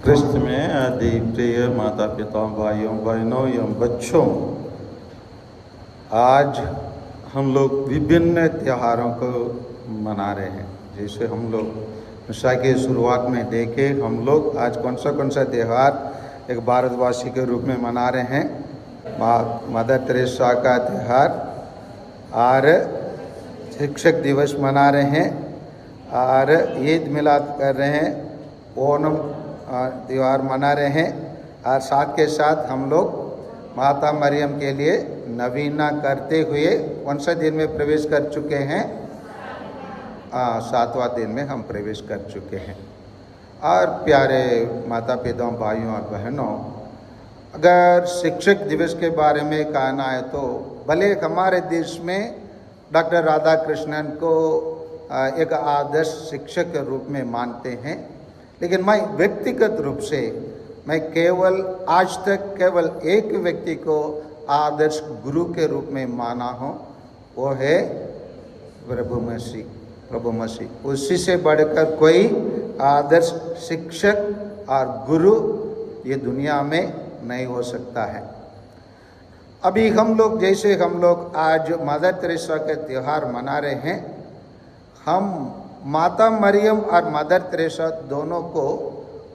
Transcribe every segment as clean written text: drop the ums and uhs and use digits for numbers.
क्रिस्त में आदि प्रिय माता पिता भाइयों बहनों एवं बच्चों, आज हम लोग विभिन्न त्योहारों को मना रहे हैं। जैसे हम लोग निशा के शुरुआत में देखे, हम लोग आज कौन सा त्यौहार एक भारतवासी के रूप में मना रहे हैं। मदर तेरेसा का त्यौहार और शिक्षक दिवस मना रहे हैं और ईद मिलाद कर रहे हैं, ओणम त्यौहार मना रहे हैं और साथ के साथ हम लोग माता मरियम के लिए नवीना करते हुए कौन सा दिन में प्रवेश कर चुके हैं? 7वां दिन में हम प्रवेश कर चुके हैं। और प्यारे माता पिता भाइयों और बहनों, अगर शिक्षक दिवस के बारे में कहना है तो भले हमारे देश में डॉक्टर राधा कृष्णन को एक आदर्श शिक्षक के रूप में मानते हैं, लेकिन मैं व्यक्तिगत रूप से मैं आज तक केवल एक व्यक्ति को आदर्श गुरु के रूप में माना हूँ, वो है प्रभु मसीह। उसी से बढ़कर कोई आदर्श शिक्षक और गुरु ये दुनिया में नहीं हो सकता है। अभी हम लोग आज मदर तेरेसा के त्यौहार मना रहे हैं। हम माता मरियम और मदर तेरेसा दोनों को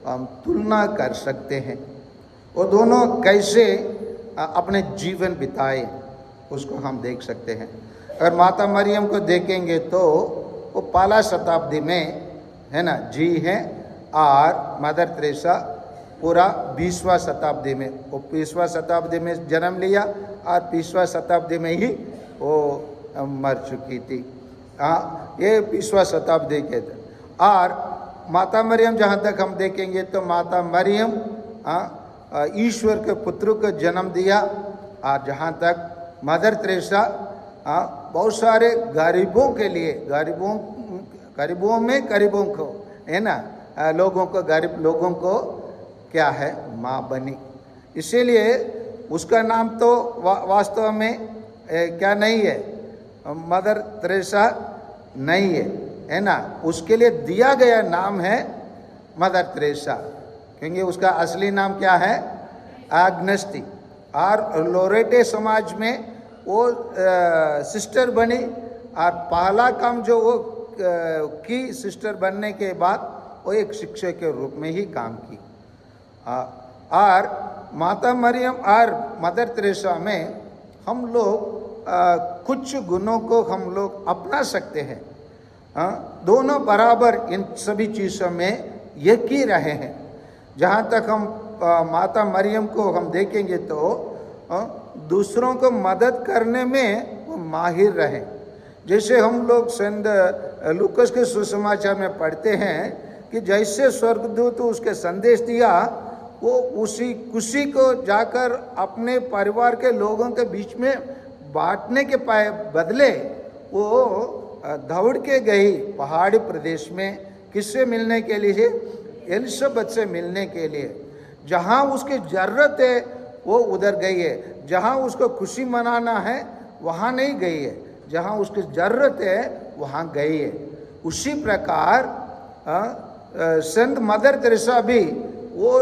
हम तुलना कर सकते हैं। वो दोनों कैसे अपने जीवन बिताए उसको हम देख सकते हैं। अगर माता मरियम को देखेंगे तो वो 15 शताब्दी में है ना जी हैं, और मदर तेरेसा पूरा 20वां शताब्दी में, वो 20वां शताब्दी में जन्म लिया और 20वां शताब्दी में ही वो मर चुकी थी। ये 20वां शताब्दी के थे। और माता मरियम जहाँ तक हम देखेंगे तो माता मरियम ईश्वर के पुत्र को जन्म दिया, और जहाँ तक मदर तेरेसा बहुत सारे गरीबों के लिए, गरीबों को है ना, गरीब लोगों को क्या है, माँ बनी। इसीलिए उसका नाम तो वास्तव में क्या नहीं है, मदर तेरेसा नहीं है ना। उसके लिए दिया गया नाम है मदर तेरेसा, क्योंकि उसका असली नाम क्या है, आग्नेस थी। और लोरेटे समाज में वो सिस्टर बनी, और पहला काम जो वो की सिस्टर बनने के बाद वो एक शिक्षक के रूप में ही काम की। और माता मरियम और मदर तेरेसा में हम लोग कुछ गुणों को हम लोग अपना सकते हैं। दोनों बराबर इन सभी चीज़ों में एक ही रहे हैं। जहाँ तक हम माता मरियम को हम देखेंगे तो दूसरों को मदद करने में वो माहिर रहे। जैसे हम लोग संत लूकस के सुसमाचार में पढ़ते हैं कि जैसे स्वर्गदूत उसके संदेश दिया, वो उसी खुशी को जाकर अपने परिवार के लोगों के बीच में बांटने के बदले वो दौड़ के गई पहाड़ी प्रदेश में, किससे मिलने के लिए? एलिसबेथ से मिलने के लिए। जहाँ उसकी ज़रूरत है वो उधर गई है, जहाँ उसको खुशी मनाना है वहाँ नहीं गई है, जहाँ उसकी ज़रूरत है वहाँ गई है। उसी प्रकार संत मदर तेरेसा भी वो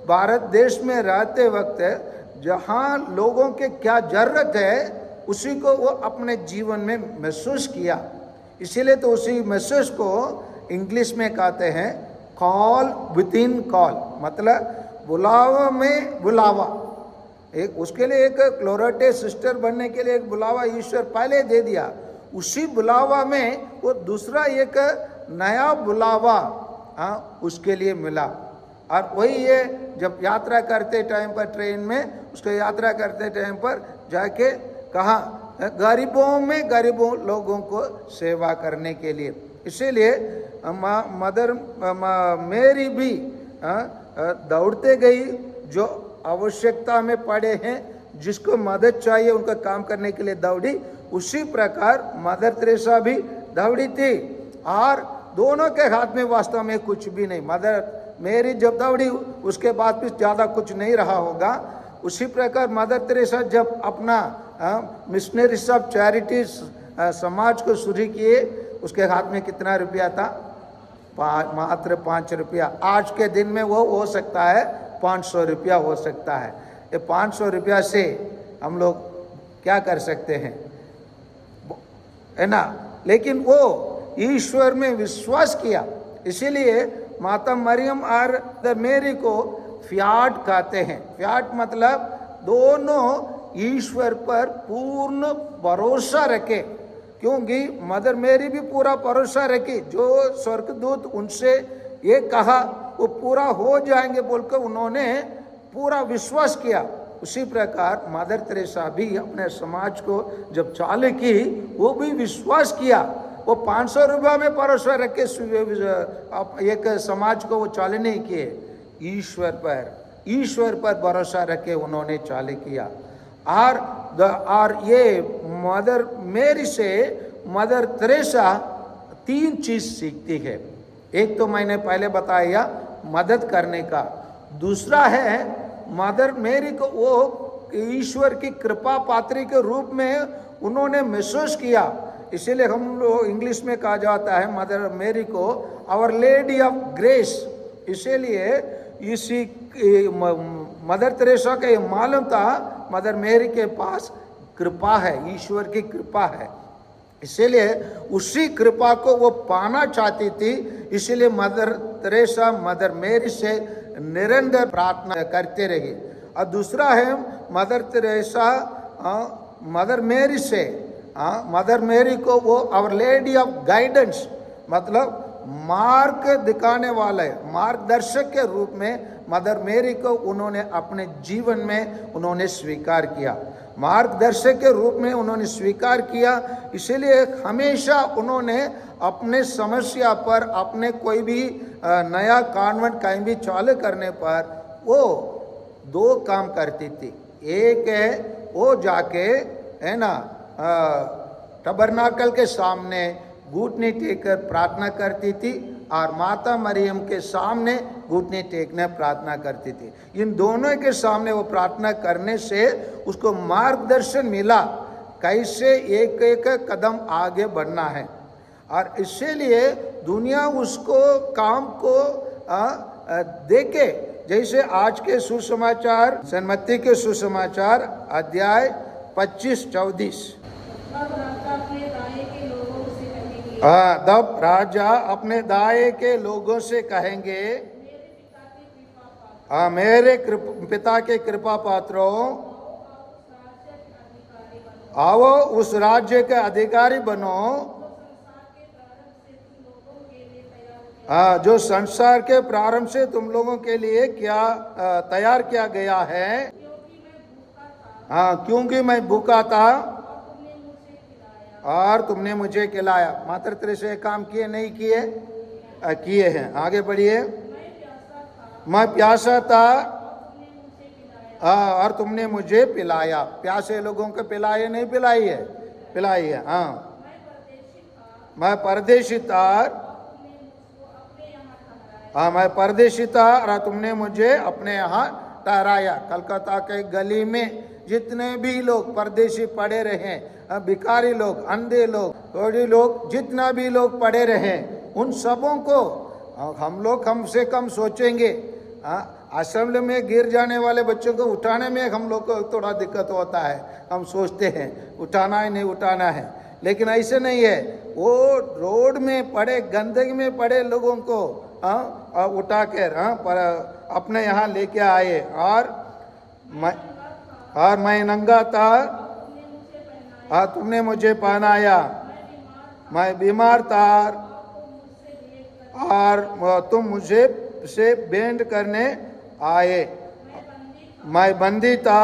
भारत देश में रहते वक्त जहाँ लोगों के क्या ज़रूरत है उसी को वो अपने जीवन में महसूस किया। इसीलिए तो उसी महसूस को इंग्लिश में कहते हैं कॉल विद इन कॉल, मतलब बुलावा में बुलावा। एक उसके लिए एक क्लोरेटे सिस्टर बनने के लिए एक बुलावा ईश्वर पहले दे दिया। उसी बुलावा में वो दूसरा एक नया बुलावा उसके लिए मिला। और वही ये जब यात्रा करते टाइम पर ट्रेन में, उसको यात्रा करते टाइम पर जाके कहा गरीबों लोगों को सेवा करने के लिए। इसीलिए मदर मेरी भी दौड़ते गई, जो आवश्यकता में पड़े हैं, जिसको मदद चाहिए उनका काम करने के लिए दौड़ी। उसी प्रकार मदर तेरेसा भी दौड़ी थी, और दोनों के हाथ में वास्तव में कुछ भी नहीं। मदर मेरी जब दौड़ी उसके बाद भी ज़्यादा कुछ नहीं रहा होगा। उसी प्रकार मदर तेरेसा जब अपना मिशनरी सब चैरिटीज समाज को शुरू किए, उसके हाथ में कितना रुपया था? मात्र 5 रुपया। आज के दिन में वो हो सकता है 500 रुपया हो सकता है। ये 500 रुपया से हम लोग क्या कर सकते हैं, है ना। लेकिन वो ईश्वर में विश्वास किया, इसीलिए माता मरियम और मेरी को फ्याट कहते हैं। फ्याट मतलब दोनों ईश्वर पर पूर्ण भरोसा रखे, क्योंकि मदर मेरी भी पूरा भरोसा रखी। जो स्वर्गदूत उनसे ये कहा वो पूरा हो जाएंगे बोलकर उन्होंने पूरा विश्वास किया। उसी प्रकार मदर तेरेसा भी अपने समाज को जब चालू की, वो भी विश्वास किया। वो 500 रुपया में भरोसा रख के एक समाज को वो चालू नहीं किए, ईश्वर पर भरोसा रख के उन्होंने चालू किया। और ये मदर मेरी से मदर तेरेसा 3 चीज सीखती है। एक तो मैंने पहले बताया मदद करने का, दूसरा है मदर मेरी को वो ईश्वर की कृपा पात्री के रूप में उन्होंने महसूस किया। इसीलिए हम लोग इंग्लिश में कहा जाता है मदर मेरी को आवर लेडी ऑफ ग्रेस। इसीलिए इसी मदर तेरेसा का ये मालूम था मदर मेरी के पास कृपा है, ईश्वर की कृपा है, इसीलिए उसी कृपा को वो पाना चाहती थी। इसीलिए मदर तेरेसा मदर मेरी से निरंतर प्रार्थना करते रही। और दूसरा है मदर तेरेसा मदर मेरी से मदर मेरी को वो आवर लेडी ऑफ गाइडेंस, मतलब मार्ग दिखाने वाले मार्गदर्शक के रूप में मदर मेरी को उन्होंने अपने जीवन में उन्होंने स्वीकार किया, मार्गदर्शक के रूप में उन्होंने स्वीकार किया। इसीलिए हमेशा उन्होंने अपने समस्या पर, अपने कोई भी नया कॉन्वेंट कहीं भी चालू करने पर वो 2 काम करती थी। एक है वो जाके, है ना, टबरनाकल के सामने घुटने टेककर प्रार्थना करती थी और माता मरियम के सामने घुटने टेकने प्रार्थना करती थी। इन दोनों के सामने वो प्रार्थना करने से उसको मार्गदर्शन मिला कैसे एक एक कदम आगे बढ़ना है। और इसीलिए दुनिया उसको काम को देखे। जैसे आज के सुसमाचार, सेंट मत्ती के सुसमाचार अध्याय 25-24। तब राजा अपने दाएं के लोगों से कहेंगे, मेरे पिता के कृपा पात्रों, आओ उस राज्य के अधिकारी बनो जो संसार के प्रारंभ से तुम लोगों के लिए क्या तैयार किया गया है। क्योंकि मैं भूखा था और तुमने मुझे खिलाया। मात्र तेरेसा से काम किए नहीं किए? किए हैं। आगे बढ़िए। मैं प्यासा था और तुमने मुझे पिलाया। प्यासे लोगों को पिलाए नहीं पिलाई है? पिलाई है। मैं परदेशी था मैं परदेशी था और तुमने मुझे अपने यहाँ ठहराया। कलकत्ता के गली में जितने भी लोग परदेशी पड़े रहे, भिखारी लोग, अंधे लोग, थोड़ी लोग, जितना भी लोग पड़े रहे, उन सबों को हम लोग कम से कम सोचेंगे। असेंबली में गिर जाने वाले बच्चों को उठाने में हम लोग को थोड़ा दिक्कत होता है। हम सोचते हैं उठाना है नहीं उठाना है, लेकिन ऐसे नहीं है। वो रोड में पड़े, गंदगी में पड़े लोगों को उठा कर पर अपने यहाँ लेके आए। और मैं नंगा था तुमने मुझे पहनाया। मैं बीमार था और तुम मुझे से भेंट करने आए। मैं बंदी था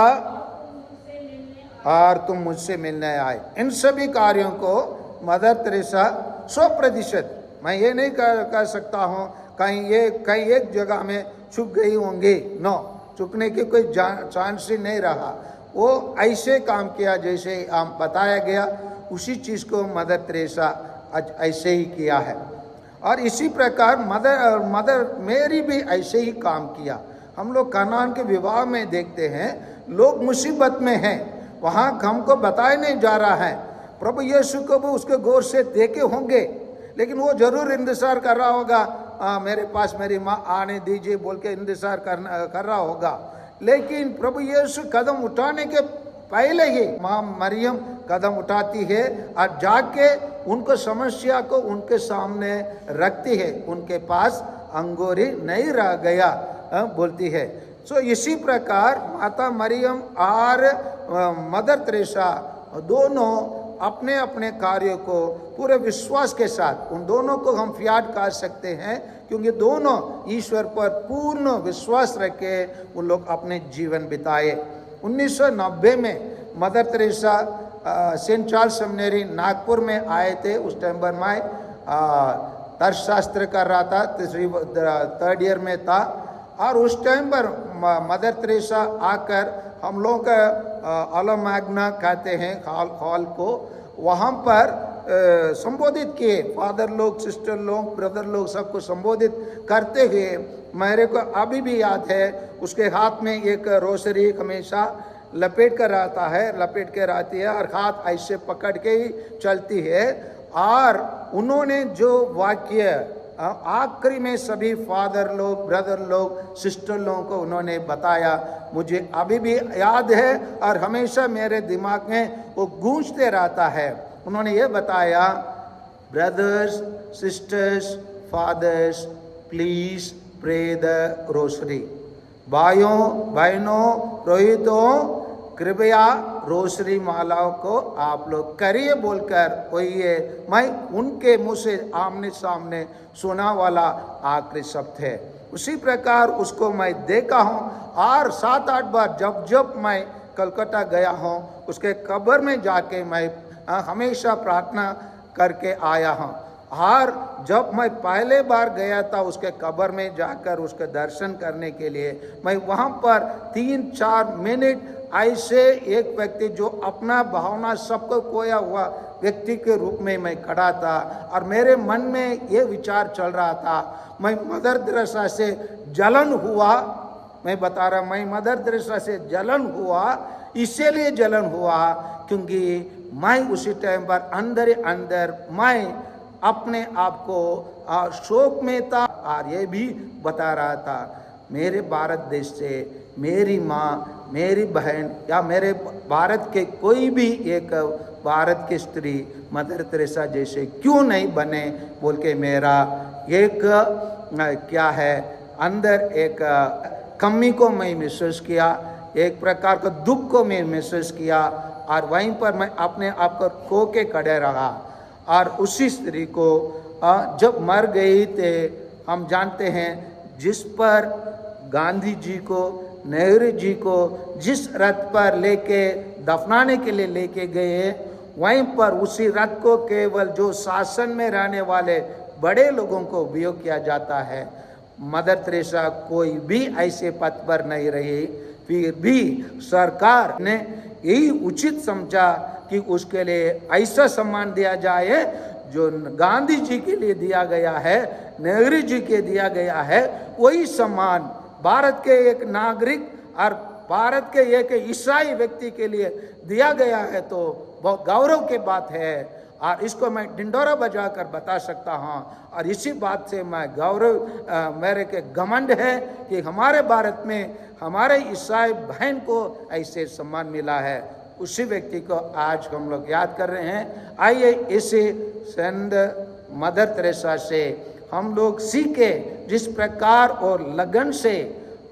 और तुम मुझसे मिलने आए। इन सभी कार्यों को मदर तेरेसा 100%, मैं ये नहीं कह सकता हूँ कहीं एक जगह में चुक गई होंगी। नो, चुकने की कोई चांस ही नहीं रहा। वो ऐसे काम किया जैसे हम बताया गया, उसी चीज़ को मदर तेरेसा ऐसे ही किया है। और इसी प्रकार मदर मेरी भी ऐसे ही काम किया। हम लोग कनान के विवाह में देखते हैं, लोग मुसीबत में हैं, वहाँ हमको बताया नहीं जा रहा है। प्रभु यीशु को भी उसके गौर से देखे होंगे, लेकिन वो जरूर इंतजार कर रहा होगा मेरे पास मेरी माँ आने दीजिए बोल के इंतजार कर रहा होगा। लेकिन प्रभु यीशु कदम उठाने के पहले ही माँ मरियम कदम उठाती है और जाके उनको समस्या को उनके सामने रखती है। उनके पास अंगूरी नहीं रह गया बोलती है। सो इसी प्रकार माता मरियम और मदर तेरेसा दोनों अपने अपने कार्य को पूरे विश्वास के साथ, उन दोनों को हम फियाट कह सकते हैं क्योंकि दोनों ईश्वर पर पूर्ण विश्वास रख के वो लोग अपने जीवन बिताए। 1990 में Mother Teresa Saint Charles Seminary Nagpur में आए थे। उस टाइम पर मैं तर्कशास्त्र कर रहा था, थर्ड ईयर में था। और उस टाइम पर मदर तेरेसा आकर हम लोग अला मैग्ना कहते हैं हॉल को, वहाँ पर संबोधित किए। फादर लोग, सिस्टर लोग, ब्रदर लोग सबको संबोधित करते हुए मेरे को अभी भी याद है, उसके हाथ में एक रोसरी हमेशा लपेट कर लपेट के रहती है और हाथ ऐसे पकड़ के ही चलती है। और उन्होंने जो वाक्य आखिरी में सभी फादर लोग, ब्रदर लोग, सिस्टर लोगों को उन्होंने बताया, मुझे अभी भी याद है और हमेशा मेरे दिमाग में वो गूंजते रहता है। उन्होंने ये बताया, brothers, sisters, fathers, please pray the rosary. भाइयों बहनों, रोहितों, कृपया रोसरी मालाओं को आप लोग करिए बोलकर वही मैं उनके मुंह से आमने सामने सुना वाला आखिरी शब्द है। उसी प्रकार उसको मैं देखा हूँ और 7-8 बार जब जब मैं कलकत्ता गया हूँ उसके कब्र में जाके मैं हमेशा प्रार्थना करके आया हूँ। और जब मैं पहले बार गया था उसके कब्र में जाकर उसके दर्शन करने के लिए, मैं वहाँ पर 3-4 मिनट ऐसे एक व्यक्ति जो अपना भावना सबको खोया हुआ व्यक्ति के रूप में मैं खड़ा था और मेरे मन में ये विचार चल रहा था, मैं मदर तेरेसा से जलन हुआ। मैं बता रहा, मैं मदर तेरेसा से जलन हुआ, इसीलिए जलन हुआ क्योंकि मैं उसी टाइम पर अंदर अंदर मैं अपने आप को शोक में था और ये भी बता रहा था, मेरे भारत देश से मेरी माँ, मेरी बहन या मेरे भारत के कोई भी एक भारत की स्त्री मदर तेरेसा जैसे क्यों नहीं बने बोल के मेरा एक क्या है अंदर एक कमी को मैं महसूस किया, एक प्रकार का दुख को मैं महसूस किया और वहीं पर मैं अपने आप को खो के खड़े रहा। और उसी स्त्री को जब मर गई थे, हम जानते हैं जिस पर गांधी जी को, नेहरू जी को जिस रथ पर लेके दफनाने के लिए लेके गए, वहीं पर उसी रथ को केवल जो शासन में रहने वाले बड़े लोगों को उपयोग किया जाता है। मदर तेरेसा कोई भी ऐसे पद पर नहीं रही, फिर भी सरकार ने यही उचित समझा कि उसके लिए ऐसा सम्मान दिया जाए जो गांधी जी के लिए दिया गया है, नेहरू जी के दिया गया है, वही सम्मान भारत के एक नागरिक और भारत के एक ईसाई व्यक्ति के लिए दिया गया है। तो बहुत गौरव की बात है और इसको मैं ढिंढोरा बजा कर बता सकता हूँ। और इसी बात से मैं गौरव मेरे के घमंड है कि हमारे भारत में हमारे ईसाई बहन को ऐसे सम्मान मिला है। उसी व्यक्ति को आज हम लोग याद कर रहे हैं। आइए इसी सेंट मदर तेरेसा से हम लोग सीखे, जिस प्रकार और लगन से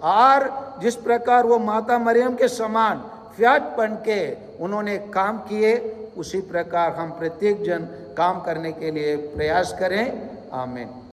और जिस प्रकार वो माता मरियम के समान फ्याट बन के उन्होंने काम किए, उसी प्रकार हम प्रत्येक जन काम करने के लिए प्रयास करें। आमीन।